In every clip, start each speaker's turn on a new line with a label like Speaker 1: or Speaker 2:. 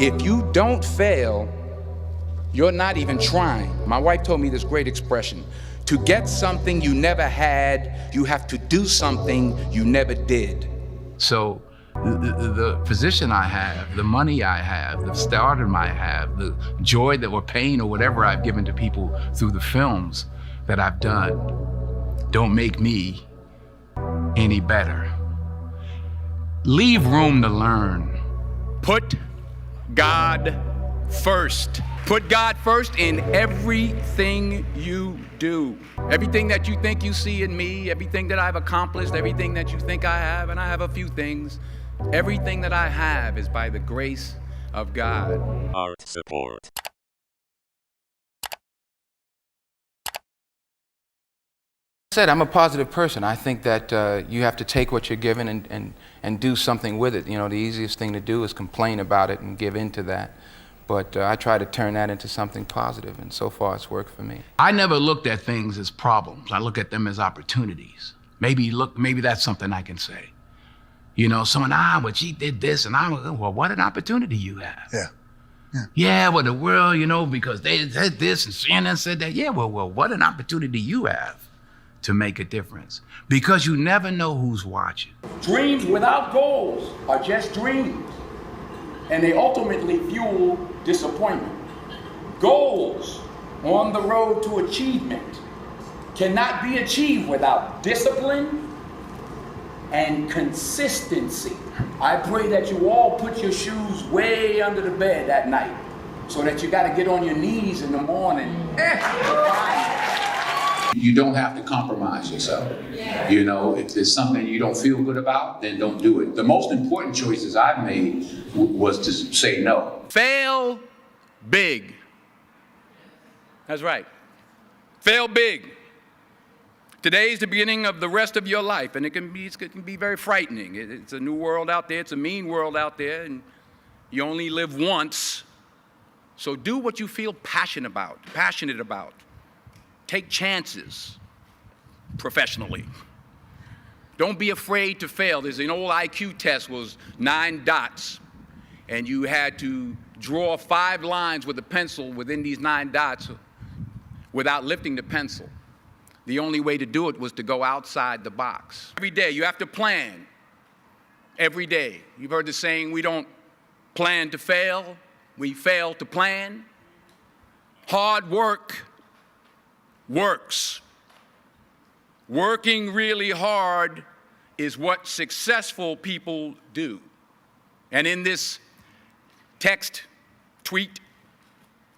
Speaker 1: If you don't fail, you're not even trying. My wife told me this great expression: to get something you never had, you have to do something you never did.
Speaker 2: So the position I have, the money I have, the stardom I have, the joy that or pain or whatever I've given to people through the films that I've done don't make me any better. Leave room to learn.
Speaker 1: Put God first. Put God first in everything you do. Everything that you think you see in me, everything that I've accomplished, everything that you think I have, and I have a few things, everything that I have is by the grace of God.
Speaker 3: Art support.
Speaker 4: Said I'm a positive person. I think that you have to take what you're given and do something with it. You know, the easiest thing to do is complain about it and give in to that. But I try to turn that into something positive, and so far it's worked for me.
Speaker 2: I never looked at things as problems. I look at them as opportunities. Maybe that's something I can say. You know, someone, well, she did this, and well, what an opportunity you have. Yeah, well, the world, you know, because they said this and CNN said that. Yeah, well, what an opportunity you have to make a difference, because you never know who's watching.
Speaker 1: Dreams without goals are just dreams, and they ultimately fuel disappointment. Goals on the road to achievement cannot be achieved without discipline and consistency. I pray that you all put your shoes way under the bed at night so that you got to get on your knees in the morning.
Speaker 2: You don't have to compromise yourself. You know, if there's something you don't feel good about, then don't do it. The most important choices I've made was to say no.
Speaker 1: Fail big. That's right. Fail big. Today's the beginning of the rest of your life, and it can be very frightening. It's a new world out there. It's a mean world out there, and you only live once. So do what you feel passionate about. Take chances professionally. Don't be afraid to fail. There's an old IQ test, was 9 dots, and you had to draw 5 lines with a pencil within these 9 dots without lifting the pencil. The only way to do it was to go outside the box. Every day, you have to plan. Every day. You've heard the saying, we don't plan to fail, we fail to plan. Hard work works. Working really hard is what successful people do. And in this text, tweet,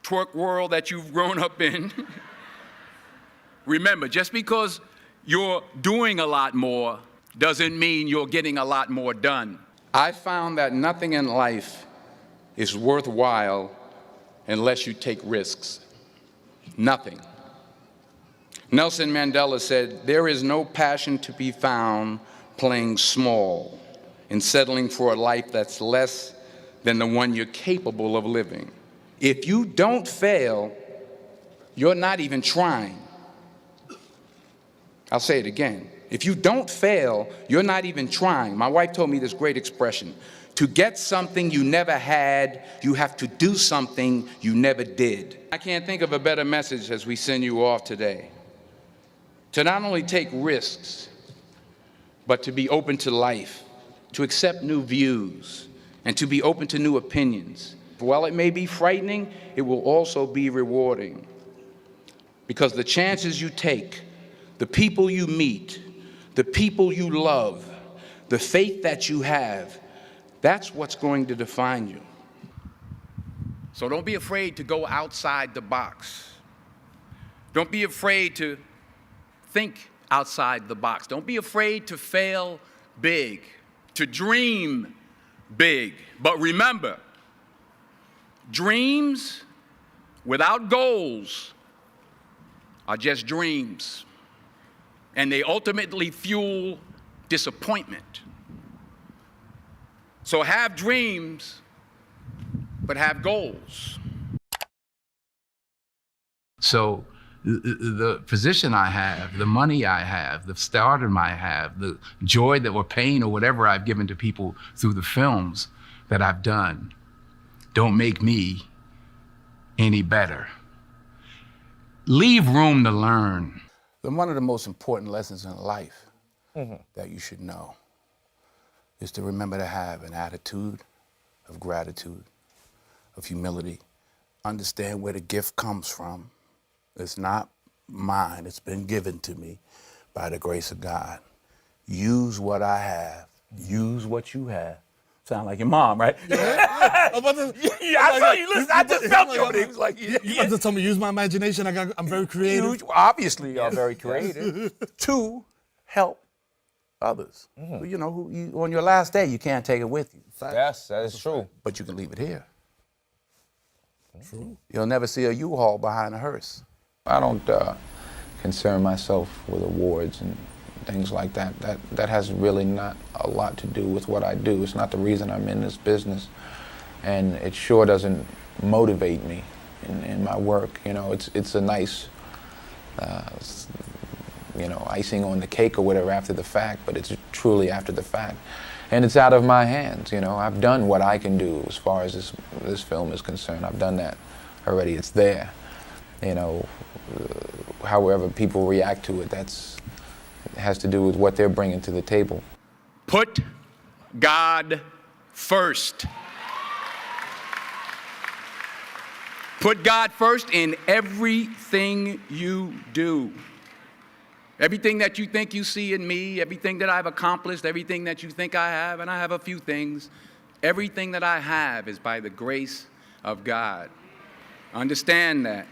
Speaker 1: twerk world that you've grown up in, remember, just because you're doing a lot more doesn't mean you're getting a lot more done. I found that nothing in life is worthwhile unless you take risks. Nothing. Nelson Mandela said, "There is no passion to be found playing small and settling for a life that's less than the one you're capable of living." If you don't fail, you're not even trying. I'll say it again. If you don't fail, you're not even trying. My wife told me this great expression: to get something you never had, you have to do something you never did. I can't think of a better message as we send you off today. To not only take risks, but to be open to life, to accept new views, and to be open to new opinions. While it may be frightening, it will also be rewarding. Because the chances you take, the people you meet, the people you love, the faith that you have, that's what's going to define you. So don't be afraid to go outside the box. Don't be afraid to think outside the box. Don't be afraid to fail big, to dream big. But remember, dreams without goals are just dreams, and they ultimately fuel disappointment. So have dreams, but have goals.
Speaker 2: So the position I have, the money I have, the stardom I have, the joy that or pain or whatever I've given to people through the films that I've done don't make me any better. Leave room to learn.
Speaker 1: Then one of the most important lessons in life that you should know is to remember to have an attitude of gratitude, of humility. Understand where the gift comes from. It's not mine, it's been given to me by the grace of God. Use what I have, use what you have. Sound like your mom, right?
Speaker 3: Yeah,
Speaker 1: I saw you listen. I just felt you. He was like,
Speaker 3: you about to tell me use my imagination. I'm very creative.
Speaker 1: You obviously are very creative. To help others. You know, on your last day, you can't take it with you.
Speaker 5: Yes, that is true.
Speaker 1: But you can leave it here. True. You'll never see a U-Haul behind a hearse.
Speaker 4: I don't concern myself with awards and things like that. That has really not a lot to do with what I do. It's not the reason I'm in this business, and it sure doesn't motivate me in my work. You know, it's a nice, you know, icing on the cake or whatever after the fact, but it's truly after the fact, and it's out of my hands. You know, I've done what I can do as far as this film is concerned. I've done that already. It's there. You know, however people react to it, it has to do with what they're bringing to the table.
Speaker 2: Put God first. Put God first in everything you do. Everything that you think you see in me, everything that I've accomplished, everything that you think I have, and I have a few things, everything that I have is by the grace of God. Understand that.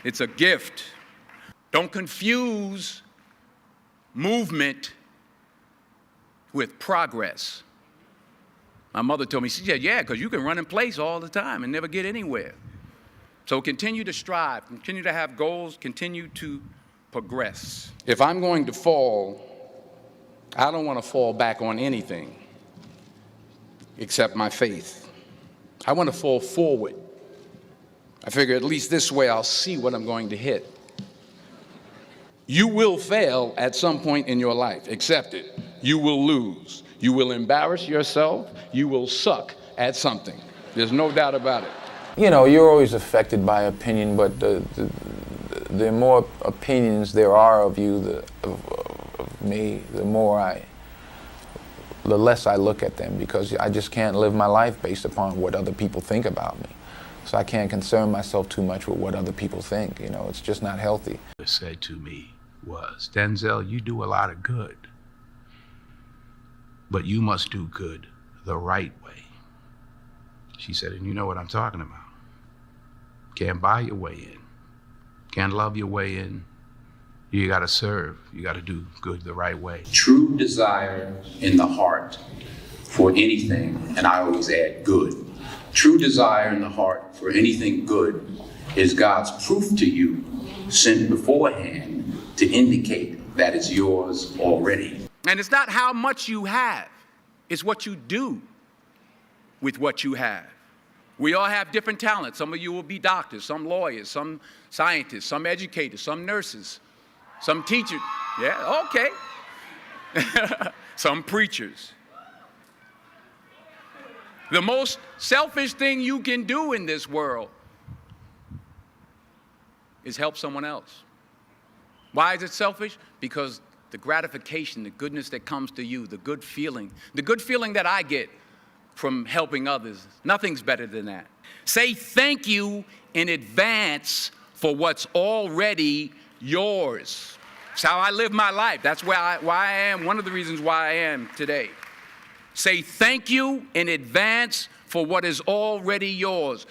Speaker 2: It's a gift. Don't confuse movement with progress. My mother told me, she said, yeah, because you can run in place all the time and never get anywhere. So continue to strive, continue to have goals, continue to progress. If I'm going to fall, I don't want to fall back on anything except my faith. I want to fall forward. I figure at least this way I'll see what I'm going to hit. You will fail at some point in your life. Accept it. You will lose. You will embarrass yourself. You will suck at something. There's no doubt about it.
Speaker 4: You know, you're always affected by opinion, but the more opinions there are of you, of me, the less I look at them, because I just can't live my life based upon what other people think about me. So I can't concern myself too much with what other people think. You know, it's just not healthy.
Speaker 2: Said to me was, Denzel, you do a lot of good, but you must do good the right way. She said, and you know what I'm talking about. Can't buy your way in. Can't love your way in. You gotta serve. You gotta do good the right way.
Speaker 6: True desire in the heart for anything, and I always add good. True desire in the heart for anything good is God's proof to you, sent beforehand to indicate that it's yours already.
Speaker 2: And it's not how much you have, it's what you do with what you have. We all have different talents. Some of you will be doctors, some lawyers, some scientists, some educators, some nurses, some teachers. Yeah, okay. Some preachers. The most selfish thing you can do in this world is help someone else. Why is it selfish? Because the gratification, the goodness that comes to you, the good feeling that I get from helping others, nothing's better than that. Say thank you in advance for what's already yours. It's how I live my life. That's why I am, one of the reasons why I am today. Say thank you in advance for what is already yours.